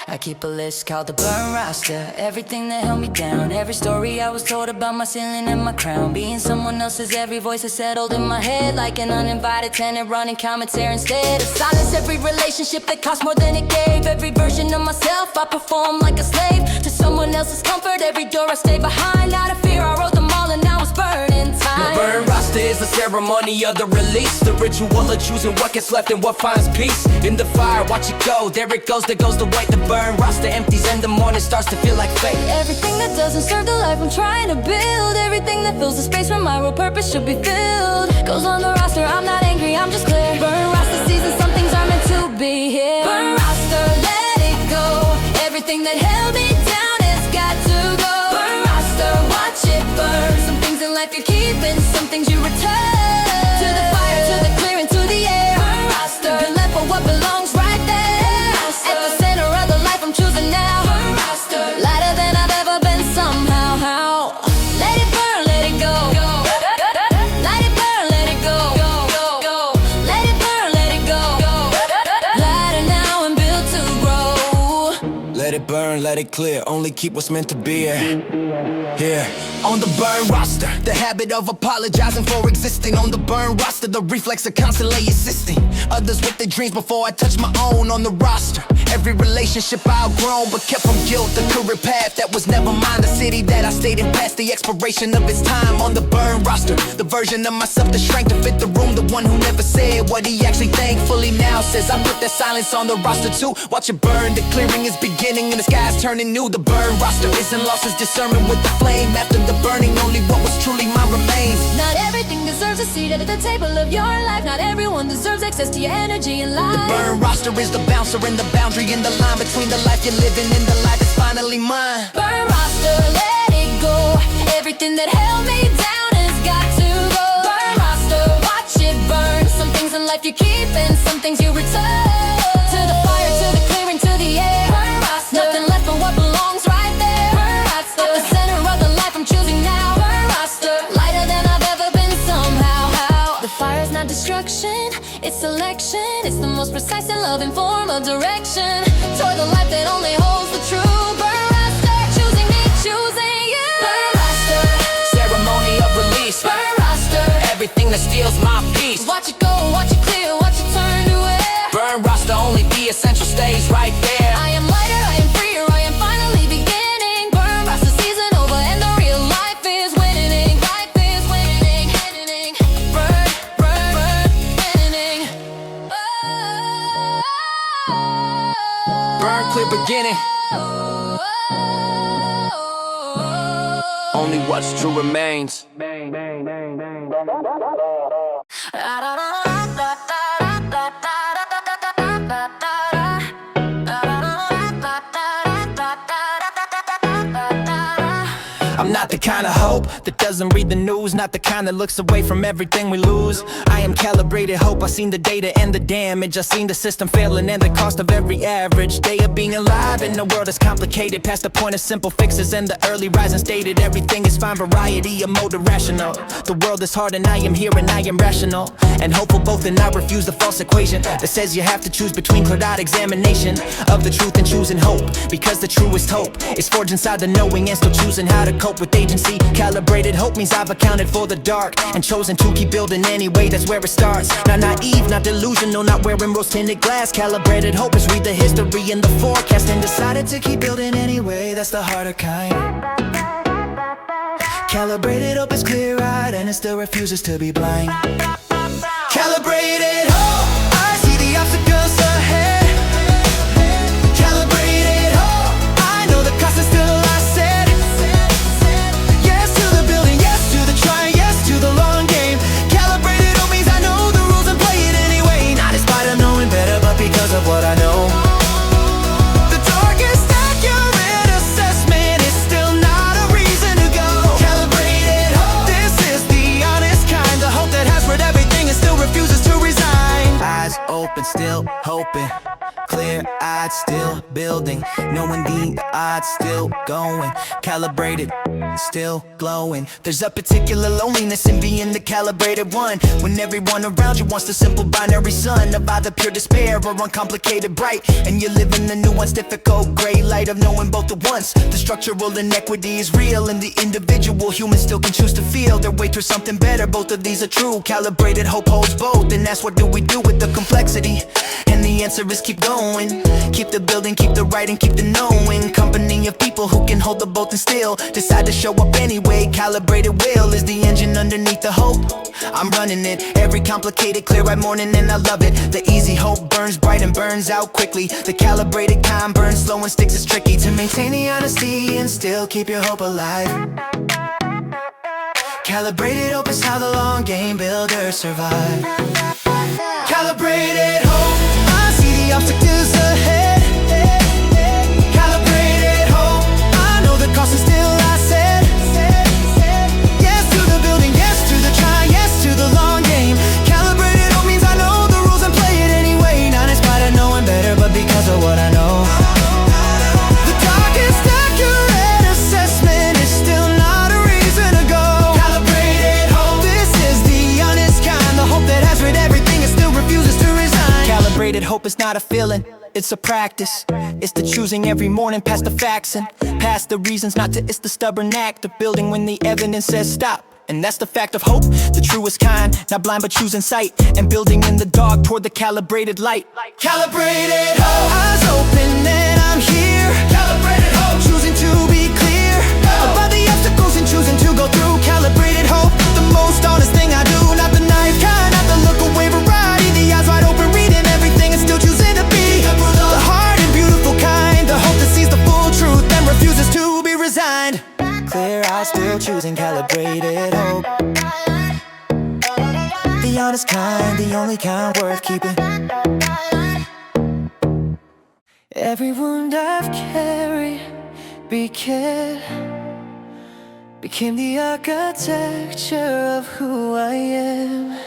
I keep a list called the burn roster. Everything that held me down, every story I was told about my ceiling and my crown. Being someone else's, every voice that settled in my head, like an uninvited tenant running commentary instead of silence. Every relationship that cost more than it gave, every version of myself I perform like a slave to someone else's comfort. Every door I stay behind, out of fear I wrote them all and now it's burning time. The burn roster is the ceremony of the release, the ritual of choosing what gets left and what finds peace. In the fire, watch it go, there it goes, there goes the weight. The burn roster empties and the morning starts to feel like fate. Everything that doesn't serve the life I'm trying to build, everything that fills the space where my real purpose should be filled, goes on the roster. I'm not angry, I'm just clear. Burn roster season, some things are meant to be here. Burn roster, let it go. Everything that held me down has got to go. Burn roster, watch it burn. Some things in life you're keeping, some things you return. To the fire, to the clear, and to the air. Burn roster, be left for what belongs right there. At the center of the life I'm choosing now. Burn roster, lighter than I've ever been somehow. How? Let it burn, let it go. Let it burn, let it go. Let it burn, let it go. Lighter now and built to grow. Let it burn, let it clear, only keep what's meant to be here. On the burn roster, the habit of apologizing for existing. On the burn roster, the reflex of constantly assisting others with their dreams before I touch my own. On the roster, every relationship I outgrown but kept from guilt. The career path that was never mine, the city that I stayed in past the expiration of its time. On the burn roster, the version of myself that shrank to fit the room, the one who never said what he actually thankfully now says. I put that silence on the roster too. Watch it burn, the clearing is beginning and the sky's turning new. The burn roster isn't lost, it's discernment with the flame. After the burning, only what was truly mine remains. Not everything deserves a seat at the table of your life. Not everyone deserves access to your energy and life. The burn roster is the bouncer and the boundary in the line between the life you're living and the life that's finally mine. Burn roster, let it go. Everything that held me down has got to go. Burn roster, watch it burn. Some things in life you keep and some things you return. To the fire, to the clear, and to the air. Burn roster, nothing left but what belongs right there. Burn roster, at the center of the life I'm choosing now. Burn roster, lighter than I've ever been somehow. How? The fire's not destruction, it's selection. It's the most precise and loving form of direction toward the life that only holds the true. Burn roster, choosing me, choosing you. Burn roster, Ceremony of release. burn roster. Everything that steals my peace. Watch it go, watch it clear, watch it turn to air. Burn roster, only the essential stays right there. I am lighter, I am freer, I am finally beginning. Burn roster season over and the real life is winning. Life is winning, winning. Burn, burn, burn, winning. Burn, clear beginning. Only what's true remains. I'm not the kind of hope that doesn't read the news, not the kind that looks away from everything we lose. I am calibrated hope, I've seen the data and the damage. I've seen the system failing and the cost of every average day of being alive in a world that's complicated, past the point of simple fixes and the early rising stated everything is fine, variety of mode irrational. The world is hard and I am here and I am rational and hopeful both, and I refuse the false equation that says you have to choose between clear-eyed examination of the truth and choosing hope, because the truest hope is forged inside the knowing and still choosing how to cope with agency. Calibrated hope means I've accounted for the dark and chosen to keep building anyway. That's where it starts. Not naive, not delusional, not wearing rose-tinted glass. Calibrated hope is read the history and the forecast and decided to keep building anyway. That's the harder kind. Calibrated hope is clear-eyed and it still refuses to be blind. Calibrated hope, I see the obstacles ahead. Calibrated hope, I know the cost is still I said. Yes to the building, yes to the trying, yes to the long game. Calibrated hope means I know the rules and play it anyway. Not in spite of knowing better, but because of what I know. The darkest accurate assessment is still not a reason to go. Calibrated hope, this is the honest kind, the hope that has read everything. clear-eyed, still building, knowing the odds still going, calibrated, still glowing. There's a particular loneliness in being the calibrated one, when everyone around you wants the simple binary sun of either pure despair or uncomplicated bright, and you live in the nuanced difficult gray light of knowing both at once. The structural inequity is real, and the individual human still can choose to feel their way through something better. Both of these are true, calibrated hope holds both, and that's what do we do with the complexity? And the answer is keep going, keep the building, keep the writing, keep the knowing. Company of people who can hold the both and still decide to show up anyway. Calibrated will is the engine underneath the hope. I'm running it, every complicated clear-eyed morning, and I love it. The easy hope burns bright and burns out quickly. The calibrated kind burns slow and sticks. It's tricky to maintain the honesty and still keep your hope alive. Calibrated hope is how the long game builders survive. Calibrated hope, I see the obstacles ahead. Calibrated hope, I know the cost is still I said. Yes to the building, yes to the try, yes to the long game. Calibrated hope means I know the rules and play it anyway. Not in spite of knowing better, but because of what I know. The darkest accurate assessment is still not a reason to go. Calibrated hope, this is the honest kind, the hope that has read everything and still refuses to resign. Calibrated hope is not a feeling, it's a practice. It's the choosing every morning past the facts and past the reasons not to. It's the stubborn act of building when the evidence says stop. And that's the fact of hope, the truest kind. Not blind but choosing sight, and building in the dark toward the calibrated light. Calibrated hope, eyes open and I'm here. Calibrated hope, choosing to be clear about the obstacles and choosing to go through. Calibrated hope, the most honest thing I do. Not the knife kind, not the look away variety. The eyes wide open, reading everything and still choosing to be the hard and beautiful kind. The hope that sees the full truth and refuses to be resigned. Clear eyes, still choosing calibrated hope. The honest kind, the only kind worth keeping. Every wound I've carried became the architecture of who I am.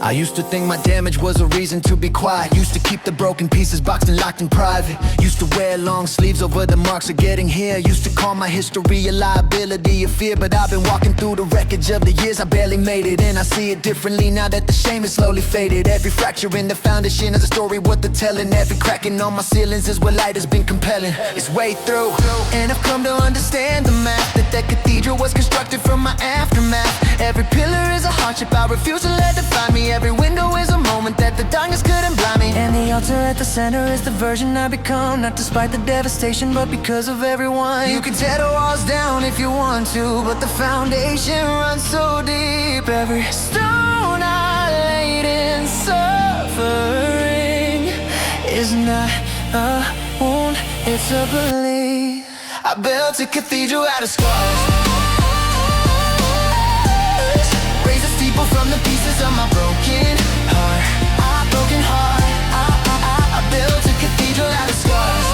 I used to think my damage was a reason to be quiet. Used to keep the broken pieces boxed and locked in private. Used to wear long sleeves over the marks of getting here. Used to call my history a liability, a fear. But I've been walking through the wreckage of the years I barely made it, and I see it differently now that the shame is slowly faded. Every fracture in the foundation is a story worth the telling. Every cracking on my ceilings is where light has been compelling its way through. And I've come to understand the math, that cathedral was constructed from my aftermath. Every pillar is a hardship I refuse to let define me. Every window is a moment that the darkness couldn't blind me. And the altar at the center is the version I become, not despite the devastation, but because of everyone. You can tear the walls down if you want to, but the foundation runs so deep. Every stone I laid in suffering is not a wound, it's a belief. I built a cathedral out of scars, raise a steeple from the pieces of my broken heart. I built a cathedral out of scars.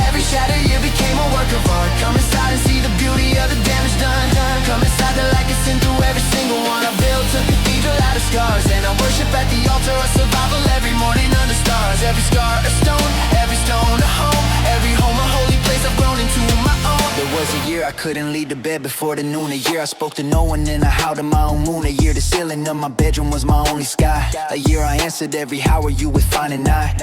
Every shattered year became a work of art. Come inside and see the beauty of the damage done. Come inside the light gets in through every single one. I built a cathedral out of scars, and I worship at the altar of survival every morning under stars. Every scar a stone, every stone a home. Every home a holy place I've grown into my own. There was a year I couldn't leave the bed before the noon. A year I spoke to no one and I howled in my own moon. A year the ceiling of my bedroom was my only sky. A year I answered every how are you with fine, and I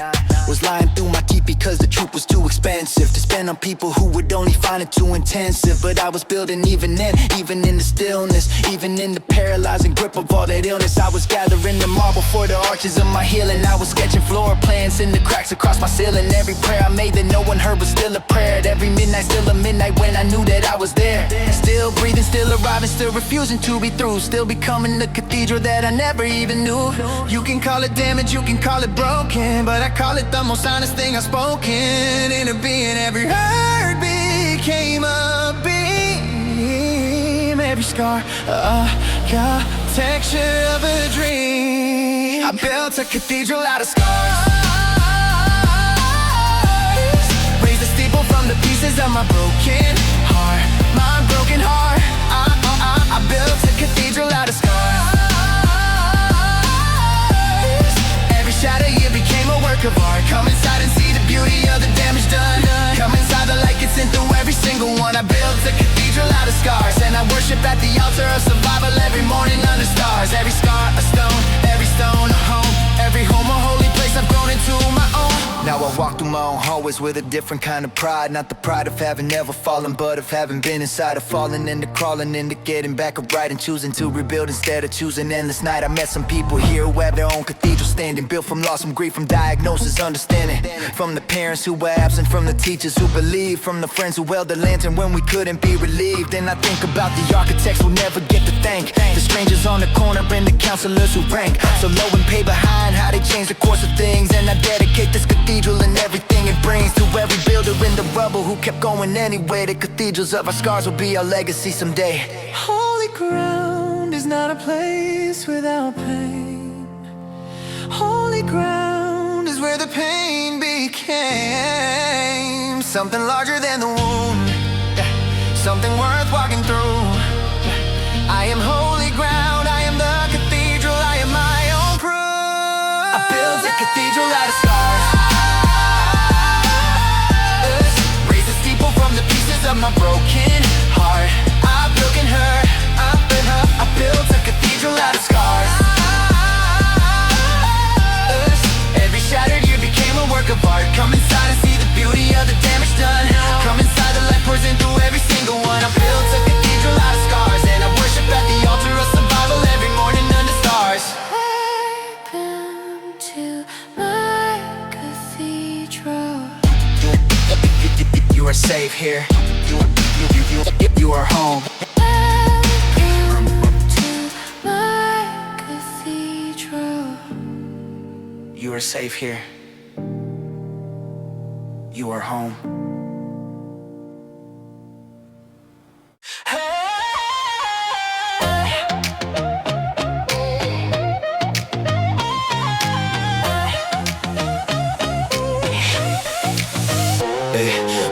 was lying through my teeth because the truth was too expensive to spend on people who would only find it too intensive. But I was building even then, even in the stillness, even in the paralyzing grip of all that illness. I was gathering the marble for the arches of my healing. I was sketching floor plans in the cracks across my ceiling. Every prayer I made that no one heard was still a prayer. At every midnight, still a midnight when I knew that I was there. Still breathing, still arriving, still refusing to be through. Still becoming the cathedral that I never even knew. You can call it damage, you can call it broken, but I call it the most honest thing I've spoken into being. Every hurt became a beam. Every scar a architecture of a dream. I built a cathedral out of scars, raised a steeple from the pieces of my broken heart. My broken heart. I built a cathedral out of scars, work of art. Come inside and see the beauty of the damage done. Come inside, the light gets in through every single one. I built a cathedral out of scars, and I worship at the altar of survival every morning under stars. Every scar a stone, every stone a home, every home a holy place I've grown into my own. Now I walk through my own hallways with a different kind of pride. Not the pride of having never fallen, but of having been inside of falling into crawling into getting back upright and choosing to rebuild instead of choosing endless night. I met some people here who have their own cathedral standing, built from loss, from grief, from diagnosis, understanding. From the parents who were absent, from the teachers who believed, from the friends who held the lantern when we couldn't be relieved. And I think about the architects who never get to thank the strangers on the corner and the counselors who rank so low and pay behind how they change the course of things. And I dedicate this cathedral and everything it brings to every builder in the rubble who kept going anyway. The cathedrals of our scars will be our legacy someday. Holy ground is not a place without pain. Holy ground is where the pain became something larger than the wound, something worth walking through. I am holy ground, I am the cathedral, I am my own proof. I built a cathedral out of scars, raised a steeple from the pieces of my broken heart. I've broken her, I built a cathedral out of scars. Every shattered year became a work of art. Come inside and see the beauty of the damage done. Come inside, the light pours in through every single one. I built a cathedral out of scars, and I worship at the altar of survival every morning under stars. Welcome to my cathedral. You are safe here. You are home. Welcome to my cathedral. You are safe here. You are home.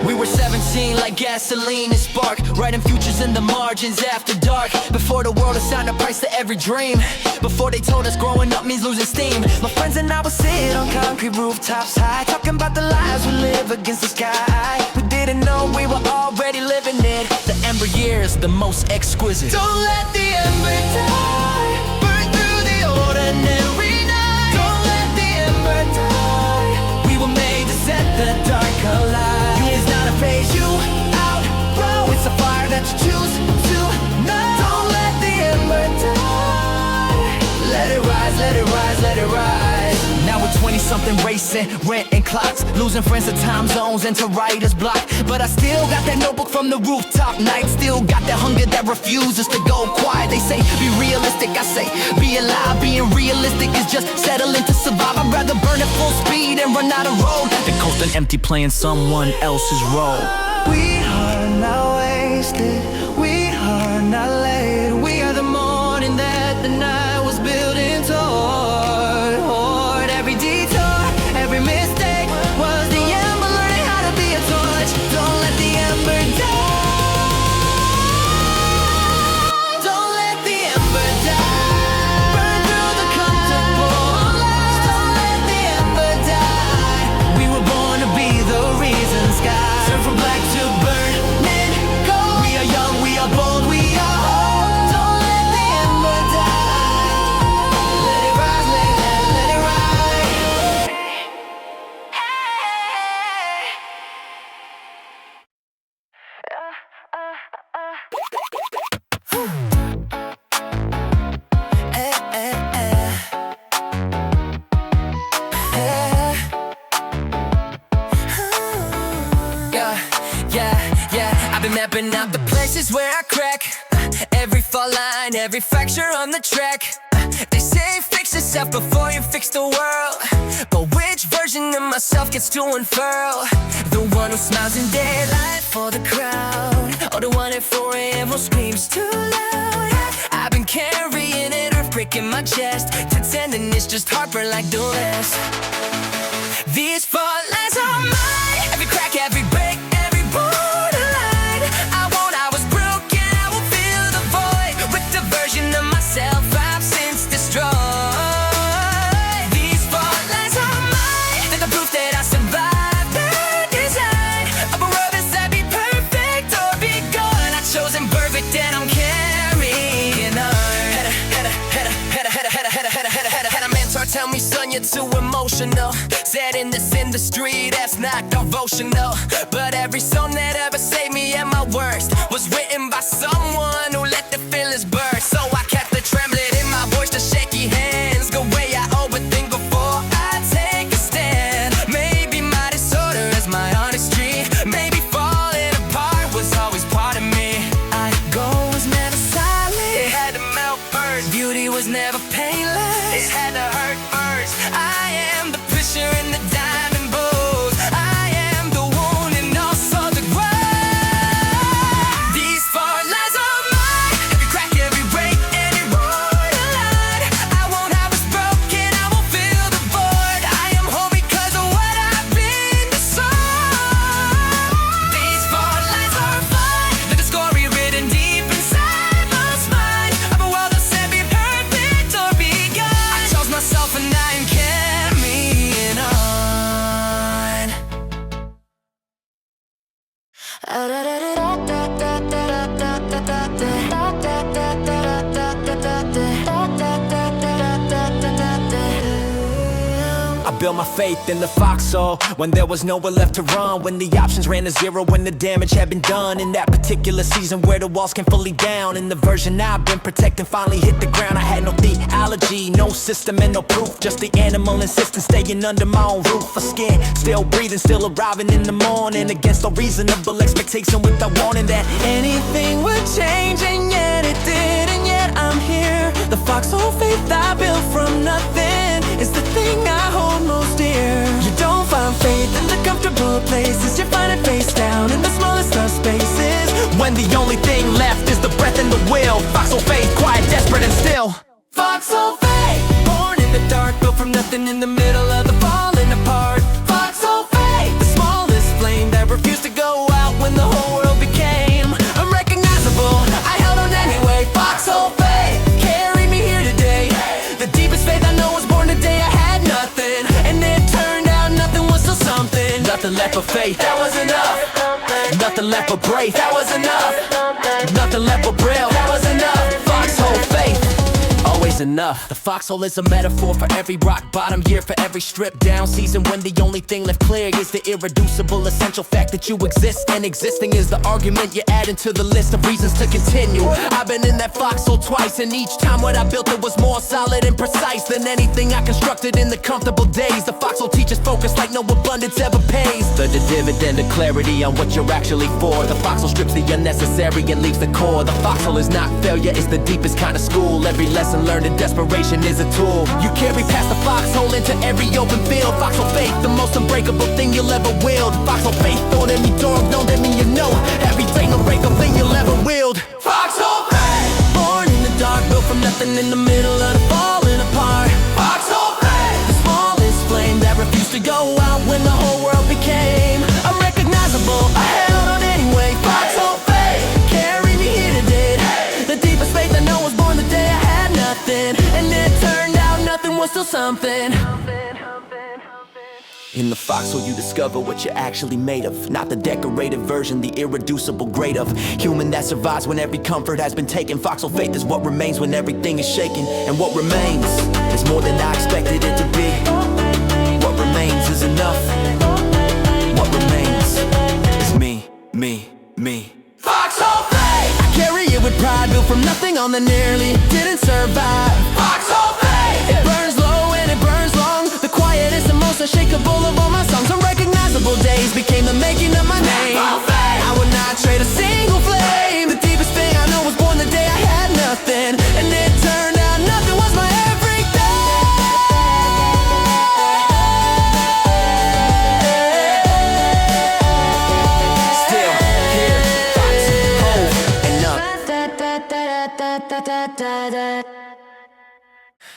We were 17 like gasoline and spark, writing futures in the margins after dark. Before the world assigned a price to every dream, before they told us growing up means losing steam. My friends and I would sit on concrete rooftops high, talking about the lives we live against the sky. We didn't know we were already living it. The ember years, the most exquisite. Don't let the ember die, burn through the ordinary night. Don't let the ember die, we were made to set the dark alight. It's not a phase you outgrow, it's a fire that you choose to know. Don't let the ember die, let it rise, let it rise, let it rise. Now we're 20-something racing, renting clocks, losing friends to time zones and to writer's block. But I still got that notebook from the rooftop night, still got that hunger that refuses to go quiet. They say, be realistic, I say, be alive. Being realistic is just settling to survive. I'd rather burn at full speed and run out of road than coasting empty playing someone else's role. We are not wasted, we are not late. We are the morning that the night was building toward. Every detour, every mistake was the ember learning how to be a torch. Don't let the ember die, don't let the ember die, burn through the comfortable lies. Don't let the ember die, we were born to be the reason skies turn from black to burning gold. We are young, we are bold, we are whole. Don't let the ember die, let it rise, let it rise. I've been mapping out the places where I crack, every fault line, every fracture on the track. They say fix yourself before you fix the world, but which version of myself gets to unfurl? The one who smiles in daylight for the crowd, or the one at 4 a.m. who screams too loud? I've been carrying an earthquake in my chest, to tenderness just heartburn like the rest. These fault lines are mine, every crack, every break, every borderline. I was broken, I will fill the void with the version of myself I've since destroyed. These fault lines are mine, they're the emotional. Said in this industry that's not devotional, but every song that ever saved me at my worst was written by someone who let the feelings burst. So I kept the trembling in my voice, the shaky hands, go way I overthink before I take a stand. Maybe my disorder is my honesty, maybe falling apart was always part of me. I go was never silent, it had to melt first. Beauty was never painless, it had to hurt first. I am the pusher in the diamond bows, I am the wound and also the grave. These four lies are mine, every crack, every break, any word a line. I won't have us broken, I won't fill the void. I am whole because of what I've been to soul. These four lines are fine, like a story written deep inside my spine, of a world that said be perfect or be gone. I chose myself and I am carrying on. I built my faith in the foxhole when there was nowhere left to run, when the options ran to zero, when the damage had been done. In that particular season where the walls came fully down, and the version I've been protecting finally hit the ground. I had no theology, no system and no proof, just the animal insistence staying under my own roof. A skin, still breathing, still arriving in the morning, against all reasonable expectation, without wanting that anything would change, and yet it did, and yet I'm here. The Foxhole Faith I built from nothing is the thing I hold most dear. You don't find faith in the comfortable places, you find it face down in the smallest of spaces, when the only thing left is the breath and the will. Foxhole Faith, quiet, desperate and still. Foxhole Faith, born in the dark, built from nothing in the middle of the falling apart. Foxhole Faith, the smallest flame that refused to go out when the whole world became unrecognizable. I held on anyway. Foxhole Faith carried me here today. The deepest faith I know was born the day I had nothing, and it turned out nothing was still something. Nothing left but faith, that was enough. Nothing left but brave, that was enough. Nothing left but braille, that was enough. Foxhole Faith, always enough. The foxhole is a metaphor for every rock bottom year, for every stripped down season, when the only thing left clear is the irreducible essential fact that you exist, and existing is the argument you're adding to the list of reasons to continue. I've been in that foxhole twice, and each time what I built it was more solid and precise than anything I constructed in the comfortable days. The foxhole teaches focus like no abundance ever pays, the dividend of clarity on what you're actually for. The foxhole strips the unnecessary and leaves the core. The foxhole is not failure, it's the deepest kind of school. Every lesson learned in desperation is a tool. You carry past the foxhole into every open field. Foxhole Faith, the most unbreakable thing you'll ever wield. Foxhole Faith, don't let me dog, don't let me you know everything unbreakable thing you'll ever wield. Foxhole Faith, born in the dark, built from nothing in the middle of the falling apart. Foxhole Faith, the smallest flame that refused to go out when the whole world became unrecognizable. I held on anyway. Foxhole Faith, carry me here today. The deepest faith I know was born the day I had nothing, and it turned out nothing was still something. In the foxhole you discover what you're actually made of, not the decorated version, the irreducible grade of human that survives when every comfort has been taken. Foxhole Faith is what remains when everything is shaken, and what remains is more than I expected it to be. What remains is enough. What remains is me, me, me. Foxhole Faith, I carry it with pride, built from nothing on the nearly didn't survive. Foxhole Faith, it burns low and it burns long, the quietest and most unshakable of all my songs. Unrecognizable days became the making of my name. I would not trade a single flame. The deepest thing I know was born the day I had nothing, and it turned out nothing was my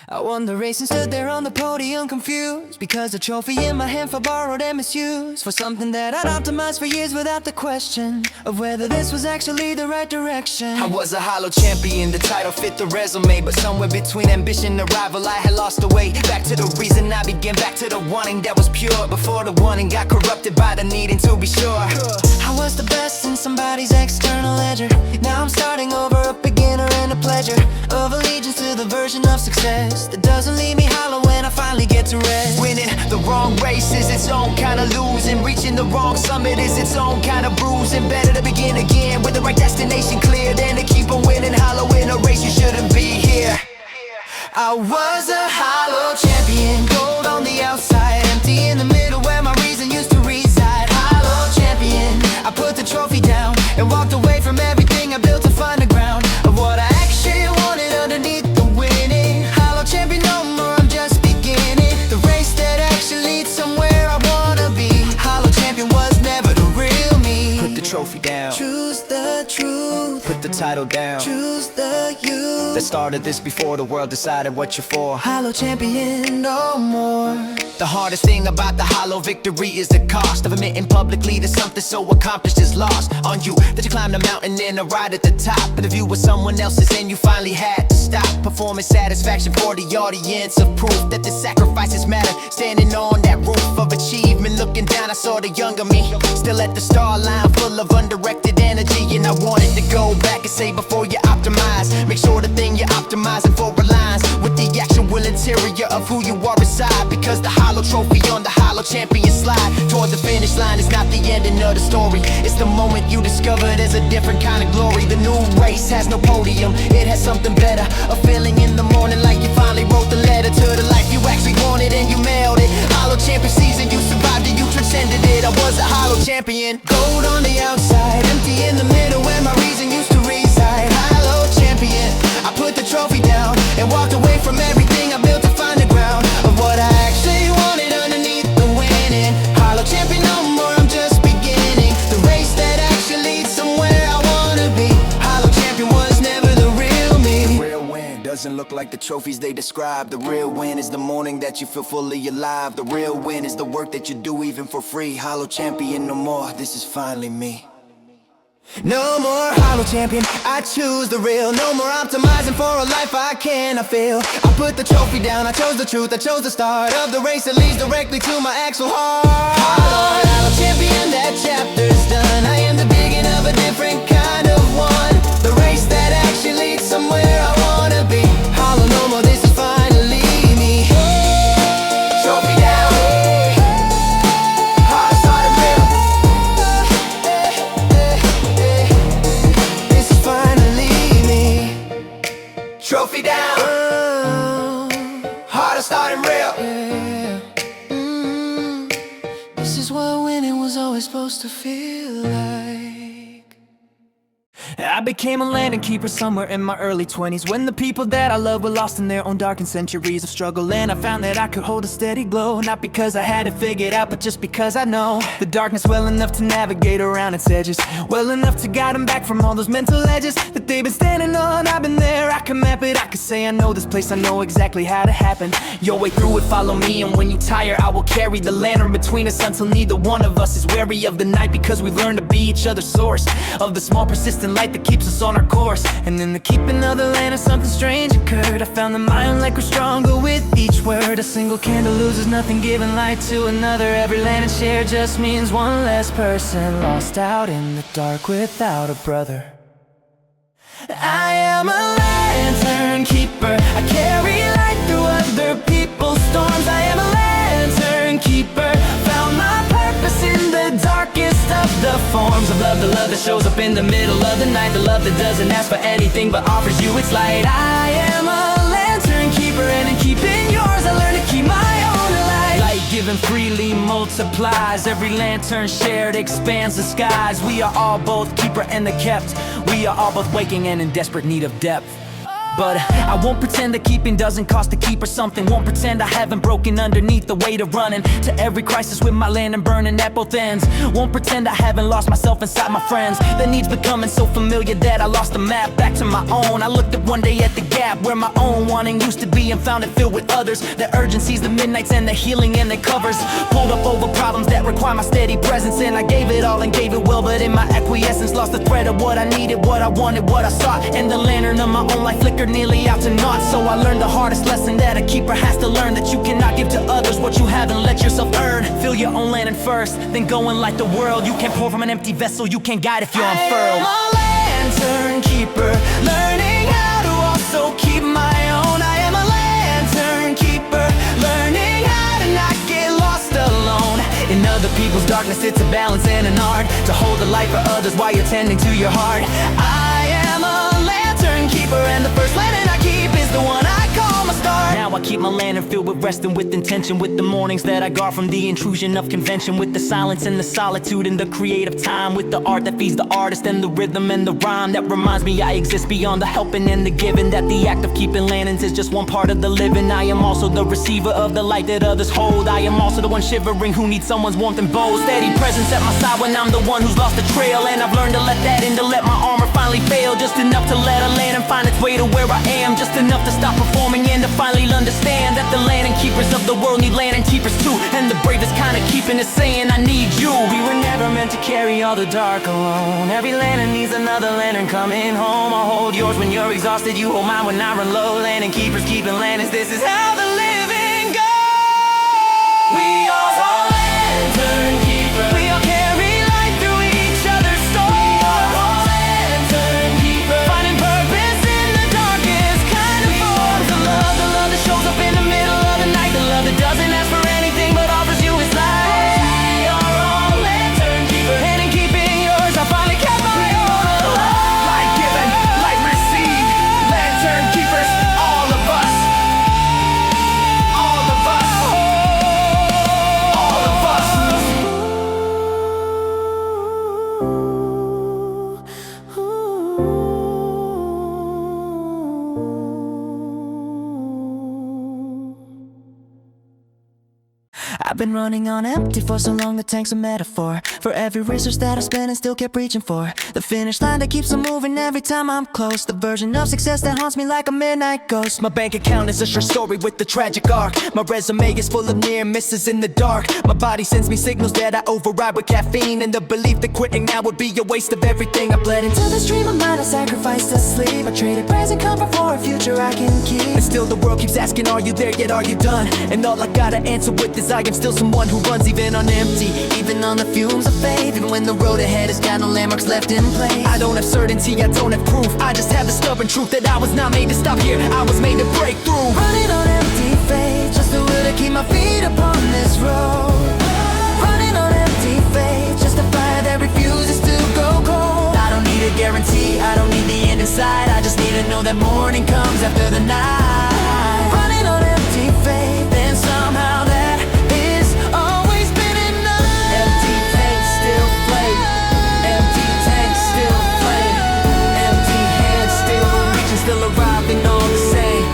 I won the race and stood there on the podium confused, because a trophy in my hand felt borrowed and misused for something that I'd optimized for years without the question of whether this was actually the right direction. I was a hollow champion, the title fit the resume, but somewhere between ambition and rival I had lost the way. Back to the reason I began, back to the wanting that was pure, before the wanting got corrupted by the needing to be sure. I was the best in somebody's external ledger. Now I'm starting over, a beginner and a pleasure of allegiance to the version of success chest that doesn't leave me hollow when I finally get to rest. Winning the wrong race is its own kind of losing. Reaching the wrong summit is its own kind of bruising. Better to begin again with the right destination clear than to keep on winning hollow in a race you shouldn't be here. I was a hollow champion, gold on the outside, empty in the middle where my reason used to reside. Hollow champion, I put the trophy down and walked away from everything I built to find the ground of what I actually wanted underneath the winning. Hollow champion no more, I'm just beginning the race that actually leads somewhere I wanna be. Hollow champion was never the real me. Put the trophy down, choose the truth, put the title down, choose the you that started this before the world decided what you're for. Hollow champion no more. The hardest thing about the hollow victory is the cost of admitting publicly that something so accomplished is lost on you, that you climbed the mountain and arrived at the top, but the view was someone else's and you finally had to stop. Performing satisfaction for the audience of proof that the sacrifices matter. Standing on that roof of achievement, looking down, I saw the younger me still at the star line, full of undirected energy. And I wanted to go back and say, before you optimize, make sure the thing you're optimizing for aligns with the actual interior of who you are inside. Because the hollow trophy on the hollow champion slide toward the finish line is not the ending of the story. It's the moment you discover there's a different kind of glory. The new race has no podium, it has something better. A feeling in the morning like you finally wrote the letter to the life you actually wanted and you mailed it. Hollow champion season, you survived it, you transcended it. I was a hollow champion, gold on the outside, empty in the middle where my reason used to reside. Hollow champion, I put the trophy down and walked away from everything I built to find the ground of what I actually wanted underneath the winning. Hollow champion no more, I'm just beginning the race that actually leads somewhere I wanna be. Hollow champion was never the real me. The real win doesn't look like the trophies they describe. The real win is the morning that you feel fully alive. The real win is the work that you do even for free. Hollow champion no more, this is finally me. No more hollow champion, I choose the real. No more optimizing for a life I cannot feel. I put the trophy down, I chose the truth, I chose the start of the race that leads directly to my actual heart. Hollow champion, that chapter's done. I am the beginning of a different kind of one, the race that actually leads somewhere I wanna be. Hollow no more, this is finally me. Trophy down, heart started real. Trophy down, heart is starting real. This is what winning was always supposed to feel like. I became a landing keeper somewhere in my early 20s, when the people that I loved were lost in their own darkened centuries of struggle. And I found that I could hold a steady glow, not because I had it figured out, but just because I know the darkness well enough to navigate around its edges, well enough to guide them back from all those mental edges that they've been standing on. I've been there, I can map it, I can say I know this place, I know exactly how to happen. Your way through it, follow me, and when you tire, I will carry the lantern between us until neither one of us is wary of the night, because we've learned to be each other's source of the small persistent light that keeps us on our course. And in the keeping of the lantern, something strange occurred. I found that my own light grew stronger with each word. A single candle loses nothing, giving light to another. Every lantern shared just means one less person lost out in the dark without a brother. I am a lantern keeper, I carry light through other people's storms. I am a lantern keeper, found my purpose in the darkest of the forms of love. The love that shows up in the middle of the night, the love that doesn't ask for anything but offers you its light. I am a lantern keeper, and in keeping yours I learn to keep my own light. Light given freely multiplies, every lantern shared expands the skies. We are all both keeper and the kept, we are all both waking and in desperate need of depth. But I won't pretend that keeping doesn't cost a keeper something. Won't pretend I haven't broken underneath the weight of running to every crisis with my lantern burning at both ends. Won't pretend I haven't lost myself inside my friends. The needs becoming so familiar that I lost the map back to my own. I looked up one day at the gap where my own wanting used to be and found it filled with others. The urgencies, the midnights, and the healing and the covers. Pulled up over problems that require my steady presence, and I gave it all and gave it well, but in my acquiescence lost the thread of what I needed, what I wanted, what I sought. And the lantern of my own life flickered nearly out to naught. So I learned the hardest lesson that a keeper has to learn, that you cannot give to others what you haven't let yourself earn. Fill your own lantern first, then go and light the world. You can't pour from an empty vessel, you can't guide if you're unfurled. I am a lantern keeper, learning how to also keep my own. I am a lantern other people's darkness, it's a balance and an art to hold the light for others while you're tending to your heart. I am a lantern keeper, and the first lantern I keep is the one I call my star. Now I keep my lantern filled with rest and with intention, with the mornings that I guard from the intrusion of convention, with the silence and the solitude and the creative time, with the art that feeds the artist and the rhythm and the rhyme that reminds me I exist beyond the helping and the giving, that the act of keeping lanterns is just one part of the living. I am also the receiver of the light that others hold. I am also the one shivering who needs someone's warmth and bold. Steady presence at my side when I'm the one who's lost the trail, and I've learned to let that in, to let my armor finally fail. Just enough to let a lantern find its way to where I am, just enough to stop performing and to finally understand that the lantern keepers of the world need lantern keepers too, and the bravest kind of keeping is saying I need you. We were never meant to carry all the dark alone. Every lantern needs another lantern coming home. I'll hold yours when you're exhausted, you hold mine when I run low. Lantern keepers keeping lanterns, this is how the living goes. We are lantern keepers. We all carry light through each other's soul. We are lantern keepers, finding purpose in the darkest kind of forms. The love that shows up in the middle of the night, the love that doesn't ask for anything but offers you its light. We are all lantern keepers, and in keeping yours, I finally kept my own alive. Light given, light received, lantern keepers, all of us. All of us. All of us. I've been running on empty for so long, the tank's a metaphor for every resource that I spent and still kept reaching for the finish line that keeps on moving every time I'm close. The version of success that haunts me like a midnight ghost. My bank account is a short story with the tragic arc. My resume is full of near misses in the dark. My body sends me signals that I override with caffeine, and the belief that quitting now would be a waste of everything. I bled into the stream of mine, I sacrificed to sleep. I traded present comfort for a future I can keep. And still the world keeps asking, are you there yet, are you done? And all I gotta answer with is I am still someone who runs even on empty, even on the fumes of faith. And when the road ahead has got no landmarks left in place, I don't have certainty, I don't have proof, I just have the stubborn truth that I was not made to stop here, I was made to break through. Running on empty faith, just the will to keep my feet upon this road. Running on empty faith, just a fire that refuses to go cold. I don't need a guarantee, I don't need the end in sight, I just need to know that morning comes after the night. Running on empty faith, and somehow that is always been enough. Empty tank still flame, empty tank still flame, empty hands still reaching, still arriving all the same.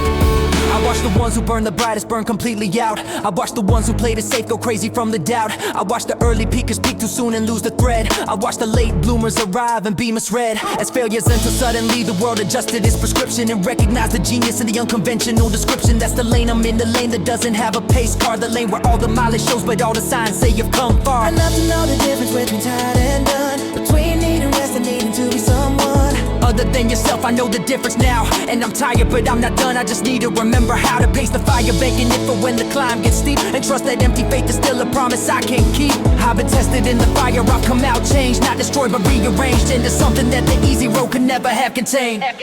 I watch the ones who burn the brightest burn completely out. I watch the ones who played it safe go crazy from the doubt. I watch the early peakers peak too soon and lose the thread. I watch the late bloomers arrive and be misread as failures until suddenly the world adjusted its prescription and recognized the genius in the unconventional description. That's the lane I'm in, the lane that doesn't have a pace car, the lane where all the mileage shows but all the signs say you've come far. Enough to know the difference between tired and done, between needing rest and needing to be someone other than yourself. I know the difference now, and I'm tired but I'm not done. I just need to remember how to pace the fire, banking it for when the climb gets steep, and trust that empty faith is still a promise I can't keep. I've been tested in the fire, I've come out changed, not destroyed but rearranged into something that the easy road could never have contained. Running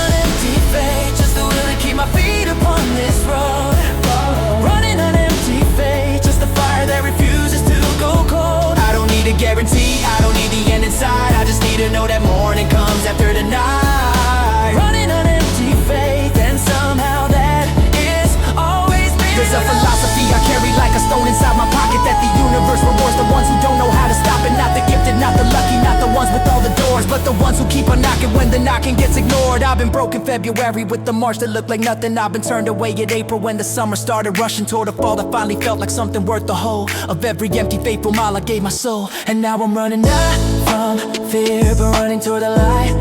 on empty faith, just the will to keep my feet upon this road. Running on empty faith, just the fire that refuses to go cold. I don't need a guarantee, I don't need the end in sight, I just need to know that morning comes after the night. Running on empty faith, and somehow that is always been enough. There's a philosophy I carry like a stone inside my pocket, that the universe rewards the ones who don't know how to stop it. Not the gifted, not the lucky, not the ones with all the doors, but the ones who keep on knocking when the knocking gets ignored. I've been broke in February with the March that looked like nothing. I've been turned away in April when the summer started rushing toward a fall that finally felt like something worth the whole of every empty faithful mile I gave my soul. And now I'm running not from fear, but running toward the light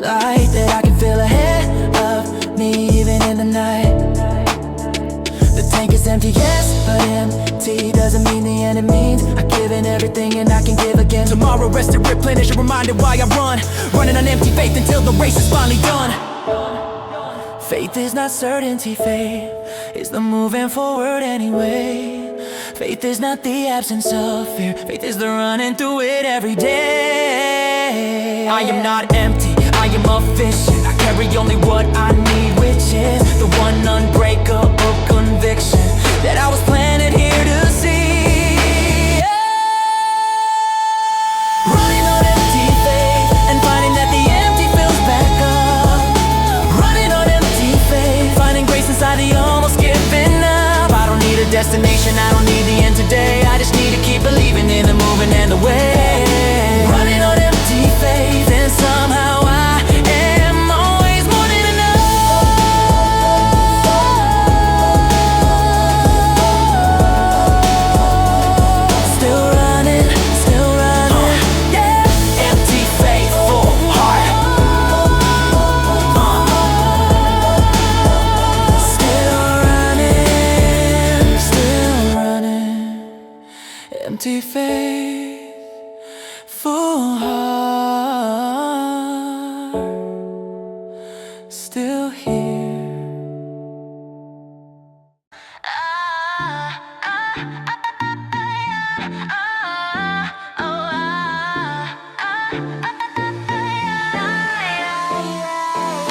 that I can feel ahead of me even in the night. The tank is empty, yes, but empty doesn't mean the end, it means I've given everything and I can give again. Tomorrow rest and replenish, a reminder why I run. Running on empty faith until the race is finally done. Faith is not certainty, faith is the moving forward anyway. Faith is not the absence of fear, faith is the running through it every day. I am not empty, I am efficient, I carry only what I need, which is the one unbreakable conviction that I was planted here to see. destination, I don't need the end today. I just need to keep believing in the moving and the way. Running on empty faith, and somehow I am always more than enough. Still running, yeah. Empty faith, full heart. Still running. Empty faith, full heart, still here.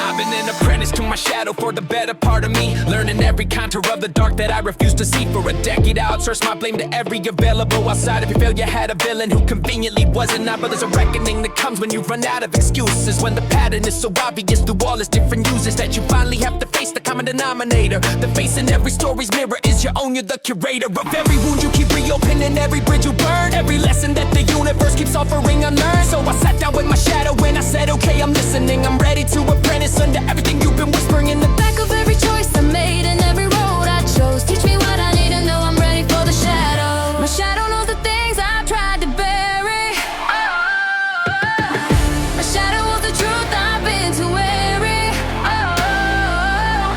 I've been an apprentice to my shadow for the better part of me, learning every contour of the dark that I refuse to see. For a decade I outsourced my blame to every available outside. If you failure had a villain who conveniently wasn't I. But there's a reckoning that comes when you run out of excuses, when the pattern is so obvious through all its different uses, that you finally have to face the common denominator. The face in every story's mirror is your own. You're the curator of every wound you keep reopening, every bridge you burn, every lesson that the universe keeps offering unlearned. So I sat down with my shadow and I said, okay, I'm listening. I'm ready to apprentice under everything you've been whispering in the Back of every choice I made and every road I chose, teach me what I need to know. I'm ready for the shadow. My shadow knows the things I've tried to bury. My shadow knows the truth I've been too wary.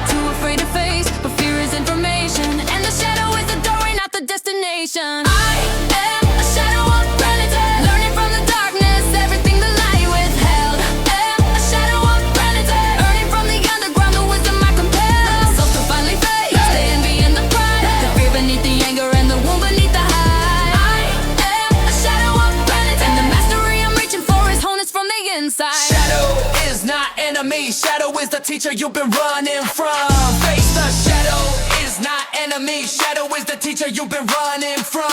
Too afraid to face, but fear is information, and the shadow is the doorway, not the destination. I am a shadow apprentice, learning from the darkness everything the light withheld. Am a shadow apprentice, earning from the underground the wisdom I compel. Myself to finally face the envy and the pride, the fear beneath the anger and the wound beneath the hide. I am a shadow apprentice, and the mastery I'm reaching for is wholeness from the inside. Shadow is not enemy, shadow is the teacher you've been running from. Face the shadow is not enemy, shadow is the teacher you've been running from.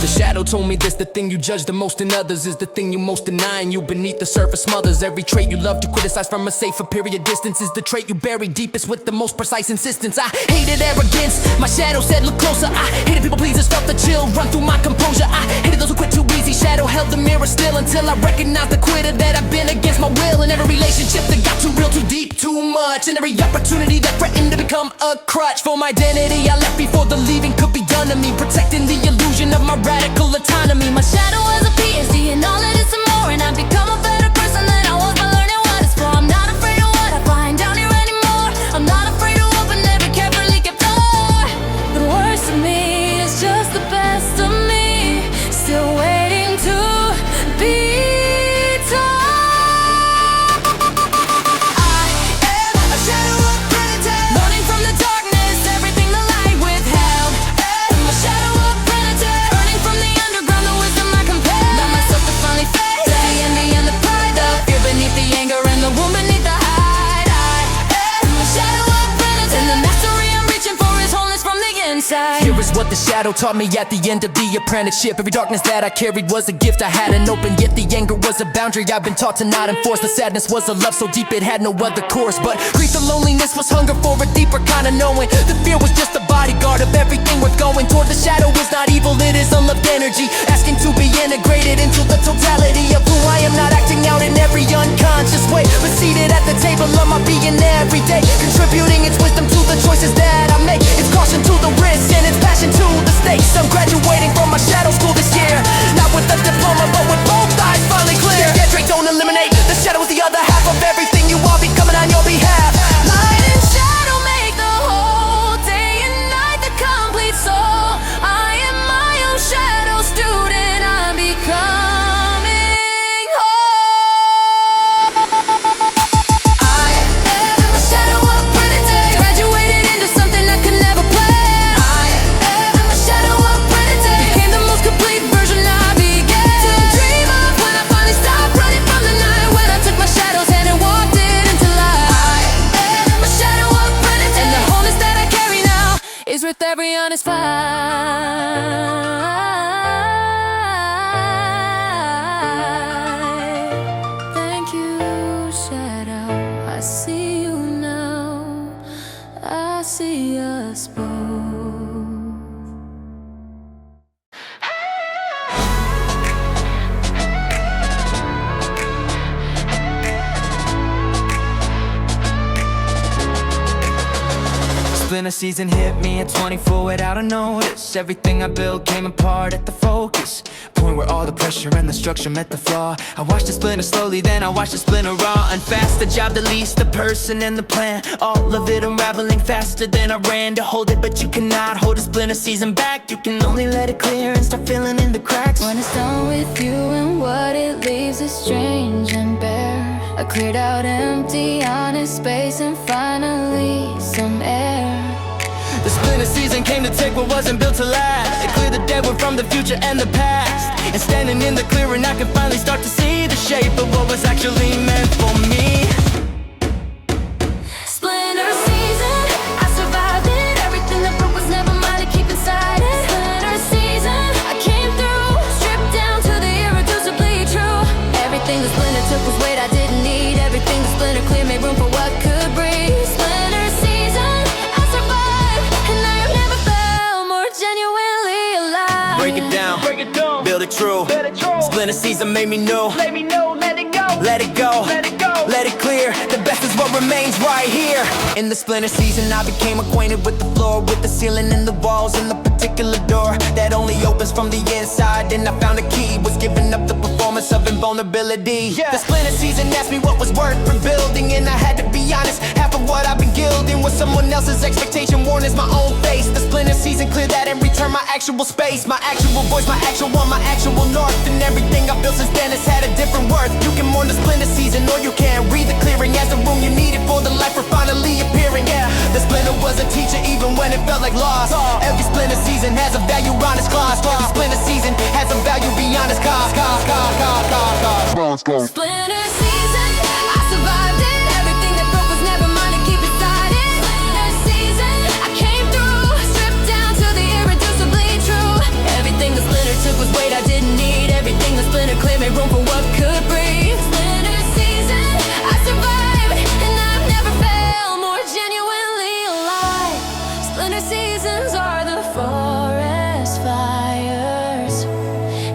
The shadow told me this, the thing you judge the most in others is the thing you most deny, and you beneath the surface smothers every trait you love to criticize from a safer period distance is the trait you bury deepest with the most precise insistence. I hated arrogance, my shadow said look closer. I hated people pleasers, felt the chill run through my composure. I hated those who quit too easy, shadow held the mirror still until I recognized the quitter that I've been against my will. In every relationship that got too real, too deep, too much, and every opportunity that threatened to become a crutch for my identity, I left before the leaving could be done to me, protecting the illusion of my radical autonomy. My shadow has a PhD and all it is some more, and I've become a better person than I was by learning what it's for. I'm not afraid of what I find down here anymore. I'm not afraid to open every carefully kept door. The worst of me is just the best of me, still waiting to be taught. I am a shadow apprentice, learning from the darkness everything the light withheld. I'm a shadow apprentice, earning from the underground the wisdom I compel. Allow myself to finally face the envy and the pride, the fear beneath the anger and the wound beneath the hide. I am a shadow apprentice, and the mastery I'm reaching for is wholeness from the inside. Here is what the shadow taught me at the end of the apprenticeship. Every darkness that I carried was a gift I hadn't opened yet. The anger was a boundary I've been taught to not enforce. The sadness was a love so deep it had no other course. But grief and loneliness was hunger for a deeper kind of knowing. The fear was just a bodyguard of everything worth going toward. The shadow is not evil, it is unloved energy, asking to be integrated into the totality of who I am. Not acting out in every unconscious way, but seated at the table of my being every day, contributing its wisdom to the choices that I make. It's caution to the risk and it's passion to the stakes. I'm graduating from my shadow school this year, not with a diploma but with both eyes finally clear. Yeah, Drake don't eliminate, the shadow is the other half of everything you are becoming on your behalf. Light and shadow make the whole, day and night the complete soul. I am my own shadow student, I'm becoming whole. I am a shadow apprentice, graduated into something I could never plan. I am a shadow apprentice, became the most complete version I began to dream of when I finally stopped running from the night, when I took my shadow's hand and walked it into light. I am a shadow apprentice, and the wholeness that I carry now is worth every honest fight. Thank you, shadow. I see you now. I see us both. splinter season hit me at 24 without a notice. Everything I built came apart at the focus point where all the pressure and the structure met the flaw. I watched the splinter slowly, then I watched the splinter raw. Unfast the job, the lease, the person and the plan. All of it unraveling faster than I ran to hold it, but you cannot hold a splinter season back. You can only let it clear and start filling in the cracks. When it's done with you and what it leaves is strange and bare. I cleared out empty, honest space and finally some air. The splinter season came to take what wasn't built to last. It cleared the dead wood from the future and the past. And standing in the clearing I can finally start to see the shape of what was actually meant for me. Splinter season, I survived it. Everything that broke was never mine to keep inside it. Splinter season, I came through, stripped down to the irreducibly true. Everything the splinter took was weight I didn't need. Everything the splinter cleared made room for what could breathe. Splinter season, I survived, and I have never felt more genuinely alive. Break it down, build it true. Splinter season made me new. Let it go, let it clear. The best is what remains right here. In the splinter season I became acquainted with the floor, with the ceiling and the walls, and the particular door that only opens from the inside. And I found a key, was giving up the performance of invulnerability. The splinter season asked me what was worth rebuilding, and I had to be honest, half of what I've been gilding was someone else's expectation worn as my own face. The splinter season cleared that and returned my actual space, my actual voice, my actual one, my actual north. And everything I built since then has had a different worth. You can mourn the splinter season or you can read the clearing as the room you needed for the life we're finally appearing. The splinter was a teacher even when it felt like loss. Every splinter season has a value on its claws. Every splinter season has a value beyond its cost. Splinter season, I survived it. Everything that broke was never mine to keep inside it. Splinter season, I came through, stripped down to the irreducibly true. Everything the splinter took was weight I didn't need. Everything the splinter cleared made room for what could breathe. Splinter season, I survived, and I've never felt more genuinely alive. Splinter seasons are the forest fires,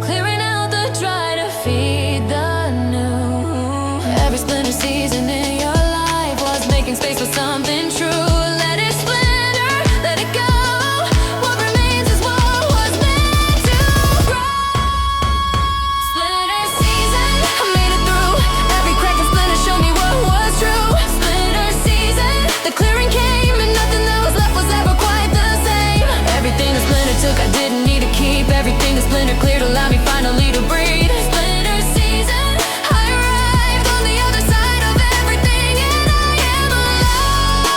clearing out the dry to feed the new. Every splinter season in your life was making space for something true. Let it splinter, let it go. What remains is what was meant to grow. Splinter season, I made it through. Every crack and splinter showed me what was true. Splinter season, the clearing came and nothing that was left was ever quite the same. Everything the splinter took I didn't need to keep. Everything the splinter cleared allowed me finally to breathe. Splinter season, I arrived on the other side of everything, and I am alive.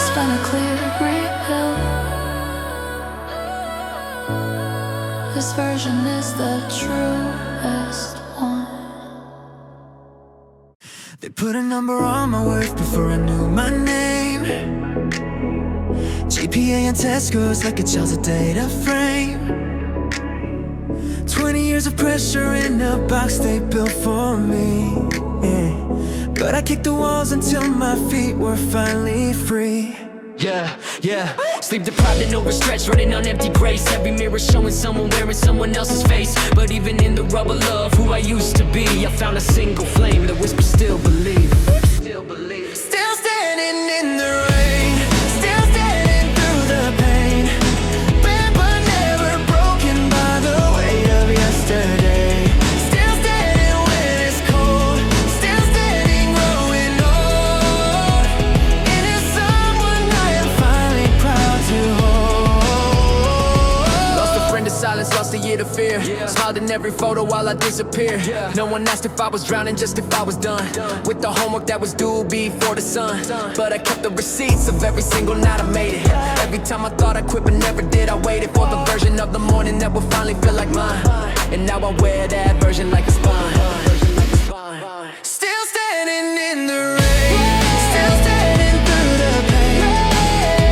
Splinter clear, rebuild. This version is the truest one. They put a number on my worth before I knew my name. GPA and test scores like a child's data frame. 20 years of pressure in a box they built for me, yeah. But I kicked the walls until my feet were finally free. Yeah, sleep deprived and overstretched, running on empty grace. Every mirror showing someone wearing someone else's face. But even in the rubble of who I used to be, I found a single flame that whispers still believe. Still standing in the rain, still standing through the pain. Bent but never broken by the weight of yesterday. Still standing when it's cold, still standing growing old. And it's someone I am finally proud to hold. Lost a friend to silence, lost a year to fear. Smiled in every photo while I disappear. No one asked if I was drowning, just if I was done with the homework that was due before the sun. But I kept the receipts of every single night I made it. Every time I thought I quit but never did, I waited for the version of the morning that would finally feel like mine. And now I wear that version like a spine. Still standing in the rain, still standing through the pain.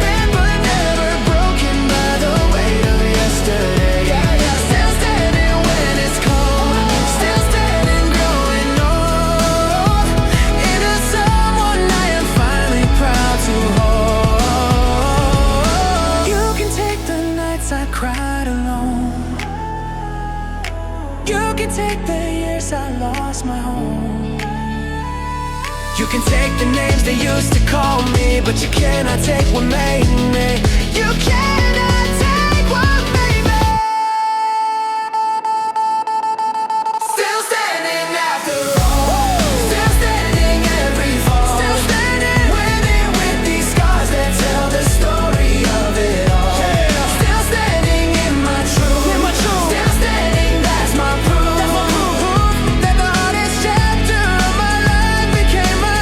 Bent but never broken by the weight of yesterday. Still standing when it's cold, still standing growing old. Into someone I am finally proud to hold. You can take the nights I cried alone. since I lost my home. You can take the names they used to call me, but you cannot take what made me. You cannot take what made me. Still standing after all. Still standing every fall. Still standing, winning with these scars that tell the story of it all. Still standing in my truth. Still standing, that's my proof. That the hardest chapter of my life became my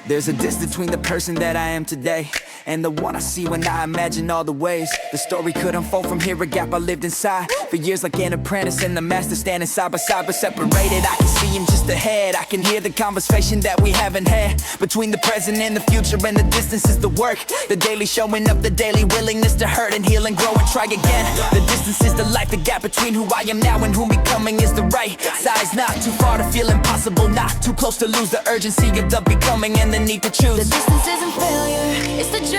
There's a distance between the person that I am today and the one I see when I imagine all the ways the story could unfold from here, a gap I lived inside for years like an apprentice and the master standing side by side but separated. I can see him just ahead, I can hear the conversation that we haven't had between the present and the future, and the distance is the work, the daily showing up, the daily willingness to hurt and heal and grow and try again. The distance is the life, the gap between who I am now and who I'm becoming is the right size, not too far to feel impossible, not too close to lose the urgency of the becoming and the need to choose. The distance isn't failure, it's the journey.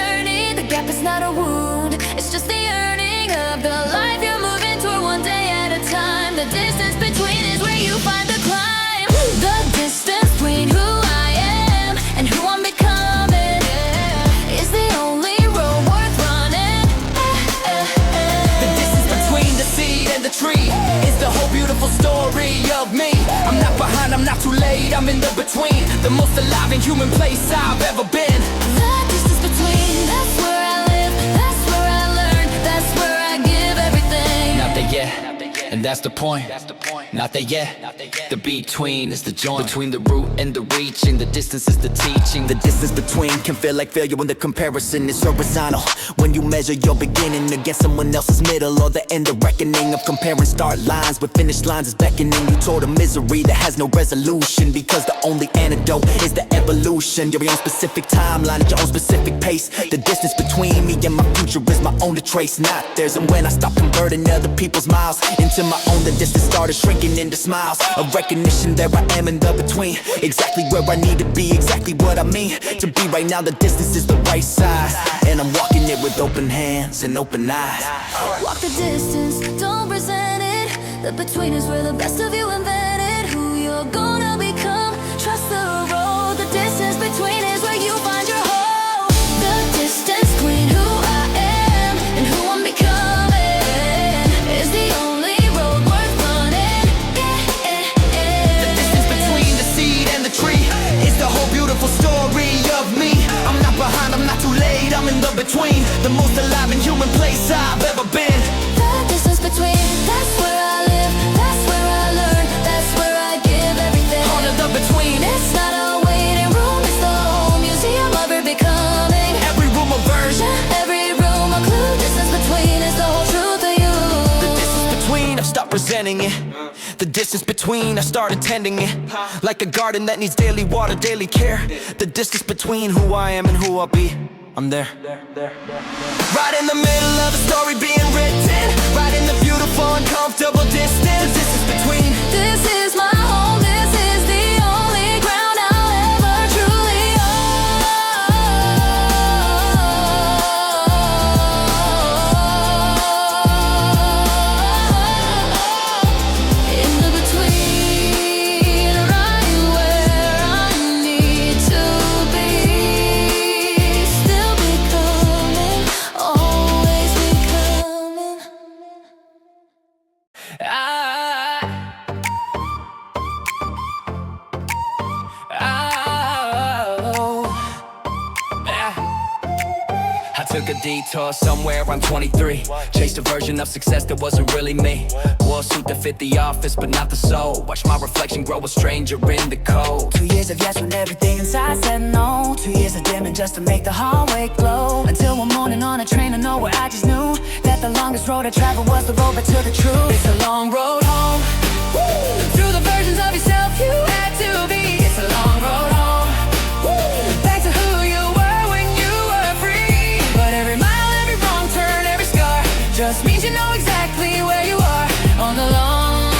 The gap is not a wound, it's just the yearning of the life you're moving toward one day at a time. The distance between is where you find the climb. The distance between who I am and who I'm becoming is the only road worth running. The distance between the seed and the tree is the whole beautiful story of me. I'm not behind, I'm not too late, I'm in the between, the most alive and human place I've ever been. The distance between, that's where I live, that's where I learn, that's where I give everything. Not there yet, and that's the point. Not there yet, the between is the joint between the root and the reaching. The distance is the teaching. The distance between can feel like failure when the comparison is horizontal. When you measure your beginning against someone else's middle, or the end of reckoning of comparing start lines with finish lines is beckoning you toward a misery that has no resolution, because the only antidote is the evolution. Your own specific timeline at your own specific pace. The distance between me and my future is my own to trace, not theirs. And when I stop converting other people's miles into my own, the distance started shrinking into smiles of recognition. There I am in the between, exactly where I need to be, exactly what I mean to be right now. The distance is the right size, and I'm walking it with open hands and open eyes. Walk the distance, don't resent it. The between is where the best of you invented who you're gonna become. Trust the road. The distance between is where you find your home. The distance between who I am and who I'm becoming is the only road worth running. The distance between the seed and the tree is the whole beautiful story of me. I'm not behind, I'm not too late, I'm in the between, the most alive and human place I've ever been. The distance between, that's where I live, that's where I learn, that's where I give everything. On to the between, It's not a waiting room, it's the whole museum of your becoming. every room a version. Every room a clue, distance between is the whole truth of you. The distance between, I've stopped resenting it. The distance between, I started tending it like a garden that needs daily water, daily care. The distance between who I am and who I'll be, I'm there. Right in the middle of a story being written, right in the beautiful, uncomfortable distance. The distance between, This is my home, this is the only ground I'll ever truly own. In the between, right where I need to be. Still becoming, always becoming. I took a detour somewhere around 23. Chased a version of success that wasn't really me. Wore a suit that fit the office but not the soul. Watched my reflection grow a stranger in the cold. 2 years of yes when everything inside said no. 2 years of dimming just to make the hallway glow. Until one morning on a train to nowhere I just knew that the longest road I traveled was the road back to the truth. it's a long road home. Through the versions of yourself you had to be. It's a long road home. Back to who you were when you were free. But every mile, every wrong turn, every scar just means you know exactly where you are on the long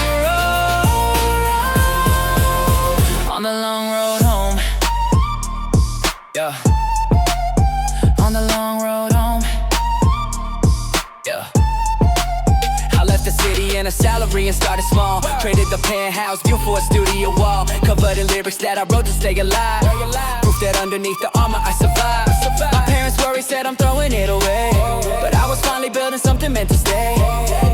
and started small. Traded the penthouse view for a studio wall. Covered in lyrics that I wrote to stay alive. Proof that underneath the armor I survived. My parents worried, said I'm throwing it away, but I was finally building something meant to stay.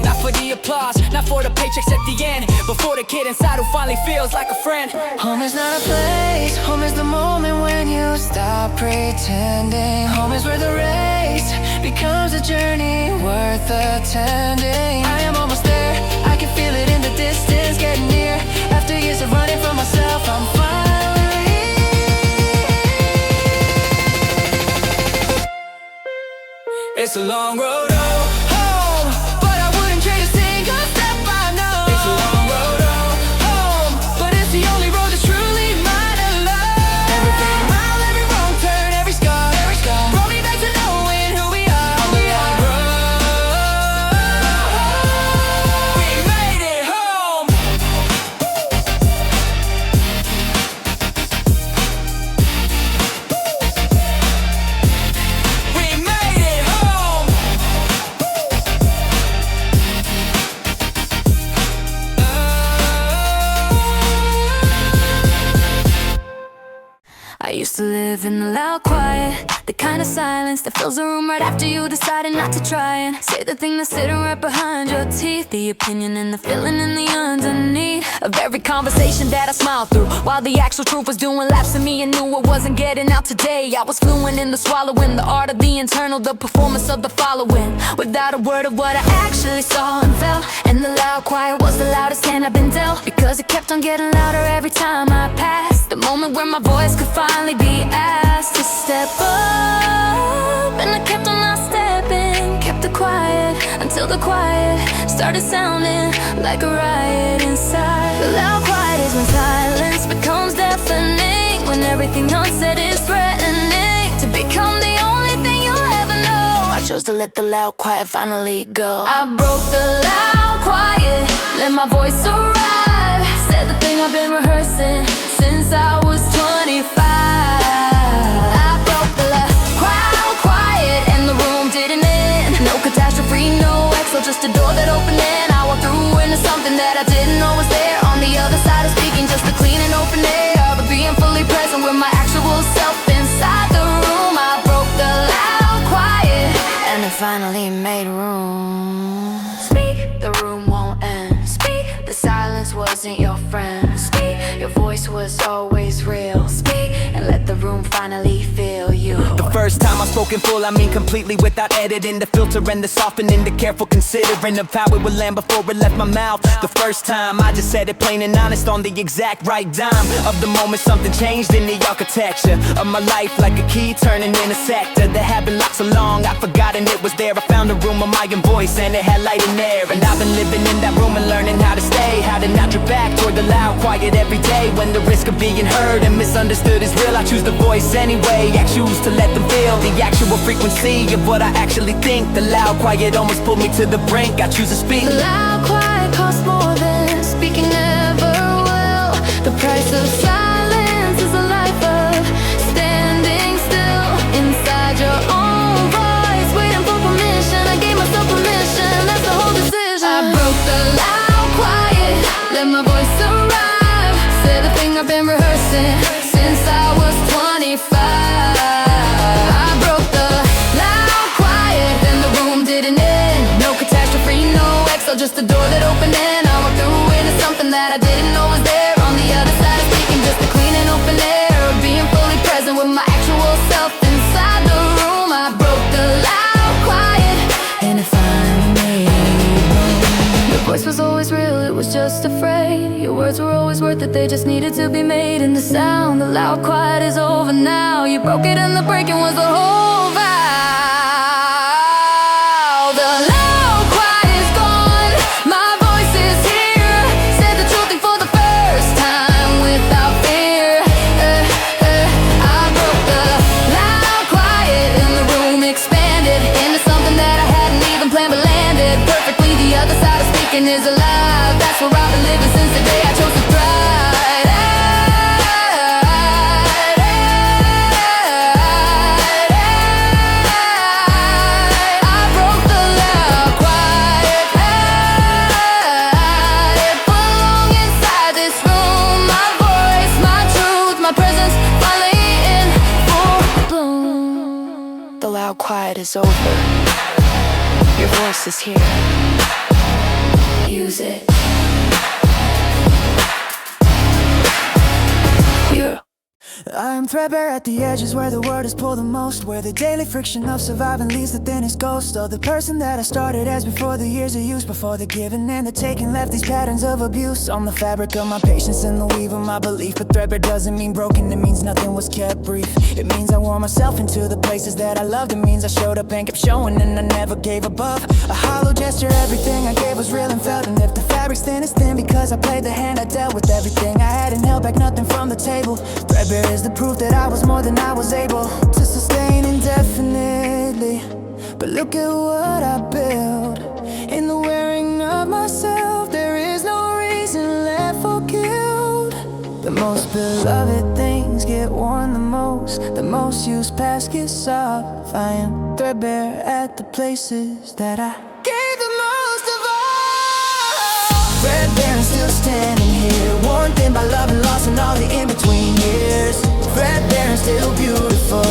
Not for the applause, not for the paychecks at the end, but for the kid inside who finally feels like a friend. Home is not a place, home is the moment when you stop pretending. Home is where the race becomes a journey worth attending. I am almost there, I can feel it in the distance, getting near. After years of running from myself, I'm finally. It's a long road home, but I wouldn't trade a single step I know. It's a long road home, but it's the only road that's truly mine alone. Every big mile, every wrong turn, every scar brought me back to knowing who we are. On the long road, we made it home. We made it home. I used to live in the loud quiet, the kind of silence that fills a room right after you decided not to try and say the thing that's sitting right behind your teeth. The opinion and the feeling in the underneath of every conversation that I smiled through, while the actual truth was doing laps in me and knew it wasn't getting out today. I was fluent in the swallowing, the art of the internal, the performance of the following, without a word of what I actually saw and felt. And the loud quiet was the loudest hand I've been dealt, because it kept on getting louder every time I passed the moment where my voice could finally be asked to step up. And I kept on not stepping, kept it quiet until the quiet started sounding like a riot inside. The loud quiet is when silence becomes deafening, when everything unsaid is threatening to become the only thing you'll ever know. I chose to let the loud quiet finally go. I broke the loud quiet, let my voice arrive, said the thing I've been rehearsing since I was 25. I broke the crowd quiet and the room didn't end. No catastrophe, no exo, just a door that opened and I walked through into something that I didn't know was there. On the other side of speaking, just the clean and open air of being fully present with my actual self inside the room. I broke the loud quiet and it finally made room. Speak, the room won't end. Speak, the silence wasn't your friend. Speak, your voice was always real. Speak, and let the room finally feel you. The first time I spoke in full, I mean completely without editing. The filter and the softening, the careful considering of how it would land before it left my mouth. The first time I just said it plain and honest on the exact right dime of the moment something changed in the architecture of my life, like a key turning in a sector that had been locked so long I'd forgotten it was there. I found a room of my own voice and it had light in there, and I've been living in that room and learning how to stay, how to not drift back toward the loud quiet every day. When the risk of being heard and misunderstood is real, I choose the voice anyway. I choose to let them feel the actual frequency of what I actually think. The loud quiet almost pulled me to the brink. I choose to speak. The loud quiet costs more than speaking ever will. The price of silence is a life of standing still inside your own voice, waiting for permission. I gave myself permission, that's the whole decision. I broke the loud quiet, let my voice arrive, said the thing I've been rehearsing since I was 25. I broke the loud quiet, then the room didn't end. No catastrophe, no exo, just a door that opened and I walked through into something that I didn't know was there. On the other side of speaking, just a clean and open air of being fully present with my actual self inside the room. I broke the loud quiet and it finally made room. Your voice was always real, it was just afraid. Your words were always worth it, they just needed to be made. And the sound, the loud quiet is over now. You broke it and the breaking was the whole vow. The loud quiet is gone, my voice is here, said the truth thing for the first time without fear. I broke the loud quiet and the room expanded into something that I hadn't even planned but landed perfectly. The other side of speaking is alive, that's where I've been living since the day I chose to thrive. quiet is over. Your voice is here. Use it. You're I'm threadbare at the edges where the word is pulled the most, where the daily friction of surviving leaves the thinnest ghost of the person that I started as before the years of use, before the giving and the taking left these patterns of abuse on the fabric of my patience and the weave of my belief. But threadbare doesn't mean broken, it means nothing was kept brief. It means I wore myself into the places that I loved. It means I showed up and kept showing and I never gave above. A hollow gesture, everything I gave was real and felt. And if the fabric's thin, it's thin because I played the hand. I dealt with everything I had and held back nothing from the table. Threadbare is the proof that I was more than I was able to sustain indefinitely. But look at what I built. In the wearing of myself, there is no reason left for guilt. The most beloved things get worn the most used past gets off. I am threadbare at the places that I gave the most of all. Threadbare and still standing here, worn thin by love and loss and all the in-between years. Threadbare and still beautiful.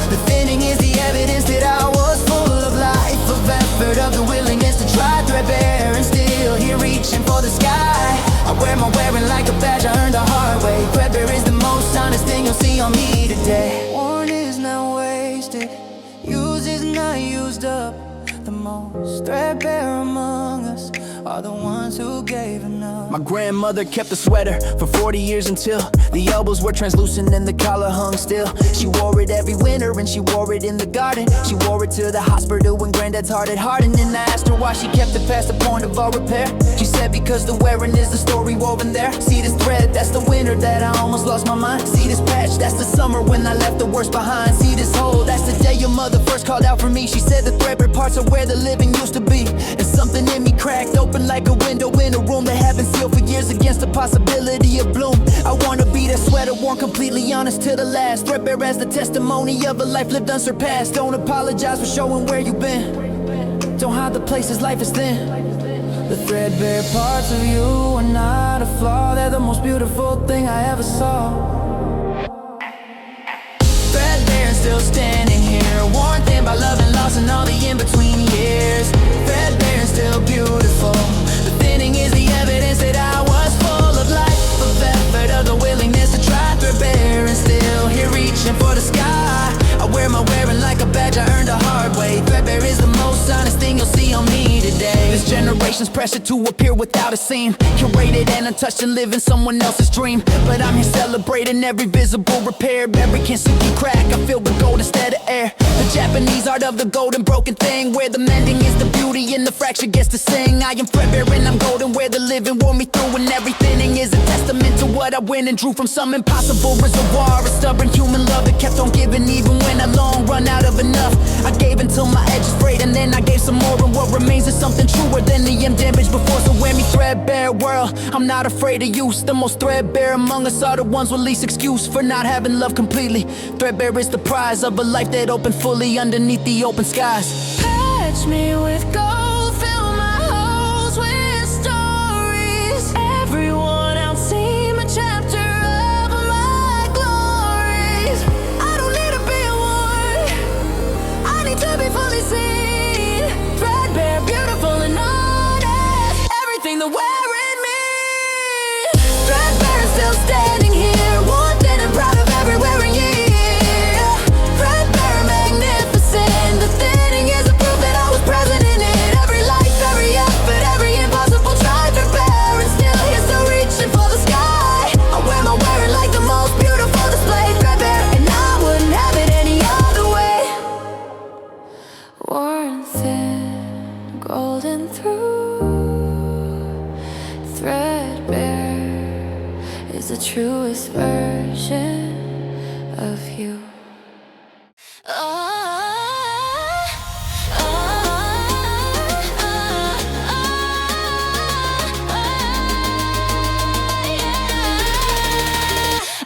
The thinning is the evidence that I was full of life, of effort, of the willingness to try. Threadbare and still here reaching for the sky. I wear my wearing like a badge, I earned the hard way. Threadbare is the most honest thing you'll see on me today. Worn is not wasted, used is not used up. The most threadbare among us are the ones who gave enough. My grandmother kept a sweater for 40 years until the elbows were translucent and the collar hung still. She wore it every winter and she wore it in the garden. She wore it to the hospital when granddad's heart had hardened. And I asked her why she kept it past the point of all repair. She said because the wearing is the story woven there. See this thread, that's the winter that I almost lost my mind. See this patch, that's the summer when I left the worst behind. See this hole, that's the day your mother first called out for me. She said the threadbare parts are where the living used to be. And something in me cracked open like a window in a room that had been sealed for years against the possibility of bloom. I wanna be that sweater worn completely honest to the last. Threadbare as the testimony of a life lived unsurpassed. Don't apologize for showing where you've been. Don't hide the places life is thin. The threadbare parts of you are not a flaw. They're the most beautiful thing I ever saw. Threadbare and still standing here, worn thin by love and loss and all the in-between years. Threadbare and still beautiful. The thinning is the evidence that I was full of life, of effort, of the willingness to try. Threadbare and still here reaching for the sky. I wear my wearing like a badge, I earned the hard way. Threadbare is the most honest thing you'll see on me today. This generation's pressure to appear without a seam, curated and untouched and living someone else's dream. But I'm here celebrating every visible repair. Every Kinsugi crack I filled with gold instead of air. The Japanese art of the golden broken thing, where the mending is the beauty and the fracture gets to sing. I am threadbare and I'm golden, where the living wore me through. And every thinning is a testament to what I went and drew from some impossible reservoir. A stubborn human love that kept on giving even when I long run out of enough. I gave until my edges frayed and then I gave some more. And what remains is something truer than the damage before. So wear me threadbare world, I'm not afraid of use. The most threadbare among us are the ones with least excuse for not having love completely. Threadbare is the prize of a life that opened fully underneath the open skies. Patch me with gold, fill my holes with stories. Everyone else seem a chapter of my glories. I don't need to be a one, I need to be fully seen. Threadbare, beautiful and honest, everything the wearing me. Threadbare is still standing here, worn thin and proud of every wearing year. Threadbare, magnificent, the thinning is the proof that I was present in it. Every life, every effort, every impossible try. Threadbare and still here, still reaching for the sky. I wear my wearing like the most beautiful display. Threadbare, and I wouldn't have it any other way. Worn thin, golden through. Threadbare is the truest version of you.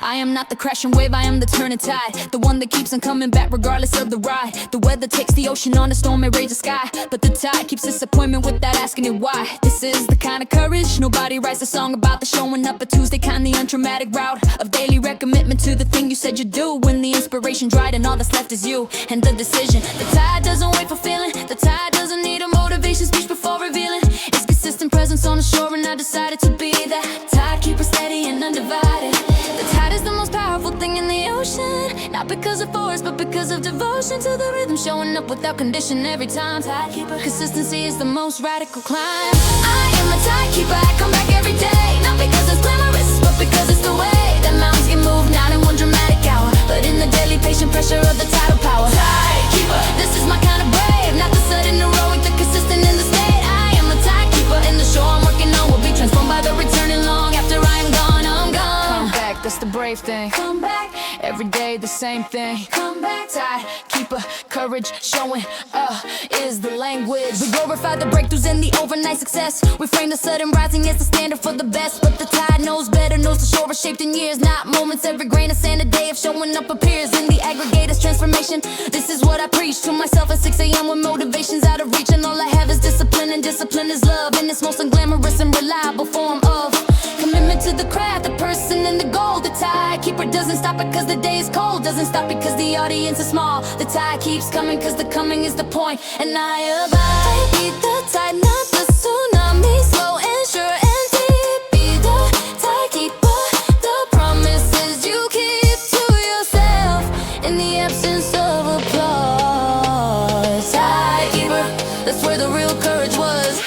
I am am not the crashing wave, I am the turning tide. The one that keeps on coming back regardless of the ride. The weather takes the ocean on a storm, it rages the sky. But the tide keeps disappointment without asking it why. This is the kind of courage nobody writes a song about. The showing up a Tuesday kind, the untraumatic route of daily recommitment to the thing you said you'd do. When the inspiration dried and all that's left is you and the decision. The tide doesn't wait for feeling. The tide doesn't need a motivation speech before revealing its consistent presence on the shore, and I decided to be that tide keeper, steady and undivided. The tide is the most powerful thing in the ocean, not because of force, but because of devotion to the rhythm, showing up without condition every time. Tide keeper, consistency is the most radical climb. I am a tide keeper, I come back every day, not because it's glamorous, but because it's the way that mountains get moved, not in one dramatic hour, but in the daily patient pressure of the tidal power. Tide keeper, this is my kind of brave, not the sudden heroic, the consistent in the state. I am a tide keeper, and the show I'm working on will be transformed by the returning long after I'm gone. I'm gone. Come back, that's the brave thing. Come back, every day the same thing. Come back, tide keeper, courage showing is the language. We glorify the breakthroughs and the overnight success. We frame the sudden rising as the standard for the best. But the tide knows better, knows the shore is shaped in years, not moments. Every grain of sand, a day of showing up appears in the aggregator's transformation. This is what I preach to myself at 6 a.m. when motivation's out of reach, and all I have is discipline, and discipline is love in its most unglamorous and reliable form of commitment to the craft, the person and the goal. The tide keeper doesn't stop because the day is cold, doesn't stop because the audience is small. The tide keeps coming because the coming is the point, and I abide. Be the tide, not the tsunami, slow and sure and deep. Be the tide keeper, the promises you keep to yourself in the absence of applause. Tide keeper, that's where the real courage was.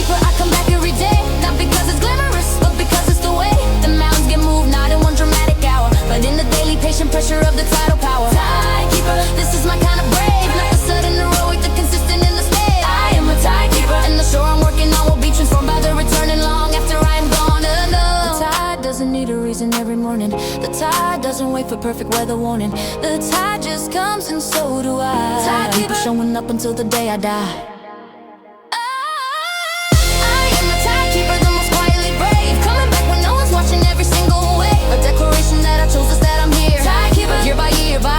I come back every day, not because it's glamorous, but because it's the way the mountains get moved, not in one dramatic hour, but in the daily patient pressure of the tidal power. Tide keeper, this is my kind of brave, not the sudden heroic, the consistent in the state. I am a tide keeper, and the shore I'm working on will be transformed by the returning long after I am gone. The tide doesn't need a reason every morning. The tide doesn't wait for perfect weather warning. The tide just comes, and so do I. Tide keeper, showing up until the day I die. A declaration that I chose is that I'm here. Tide keeper, year by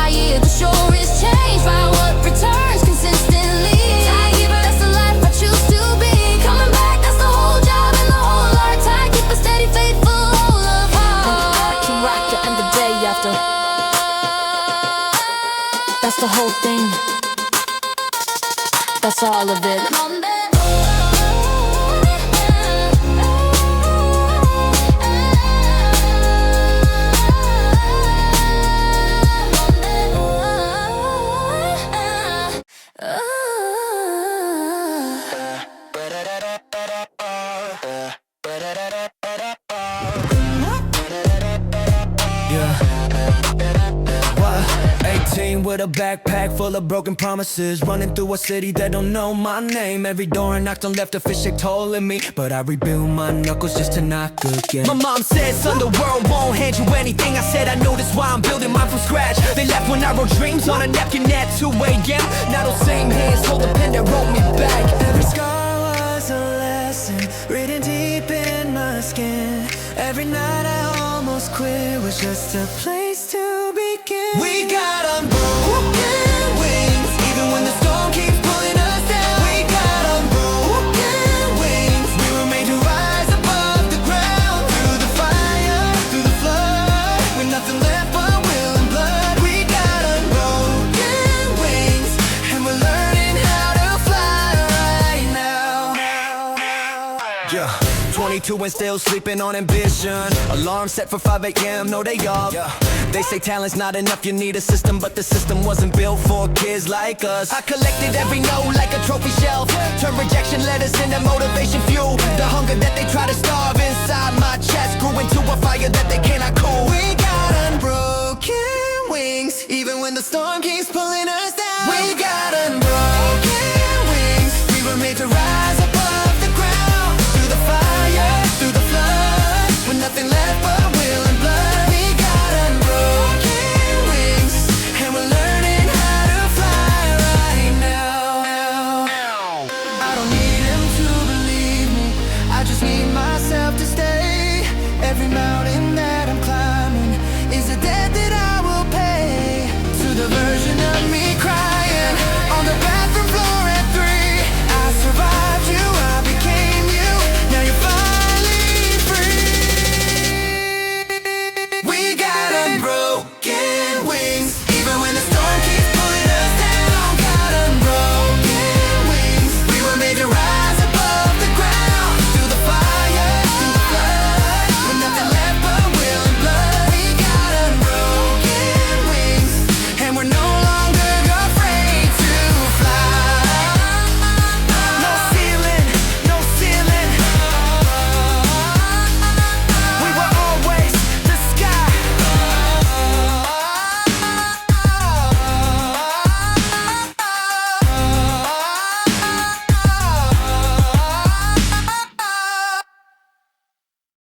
year, the shore is changed by what returns consistently. Tide keeper, that's the life I choose to be. Coming back, that's the whole job and the whole art. Tide keeper, steady, faithful, full of heart. And I can rock to end the day after. That's the whole thing. That's all of it. With a backpack full of broken promises, running through a city that don't know my name. Every door I knocked on left a fish shake toll in me, but I rebuild my knuckles just to knock again. My mom said, son, the world won't hand you anything. I said I know, that's why I'm building mine from scratch. They left when I wrote dreams on a napkin at 2 a.m. Now those same hands hold the pen that wrote me back. Every scar was a lesson written deep in my skin. Every night I almost quit was just a place to begin. We got unbroken wings, even when the storm keeps pulling us down. We got unbroken wings, we were made to rise above the ground. Through the fire, through the flood, with nothing left but will and blood. We got unbroken wings, and we're learning how to fly right now. Yeah. 22 and still sleeping on ambition. Alarm set for 5 a.m. No, they off. They say talent's not enough, you need a system, but the system wasn't built for kids like us. I collected every note like a trophy shelf, turned rejection letters into motivation fuel. The hunger that they try to starve inside my chest grew into a fire that they cannot cool. We got unbroken wings, even when the storm keeps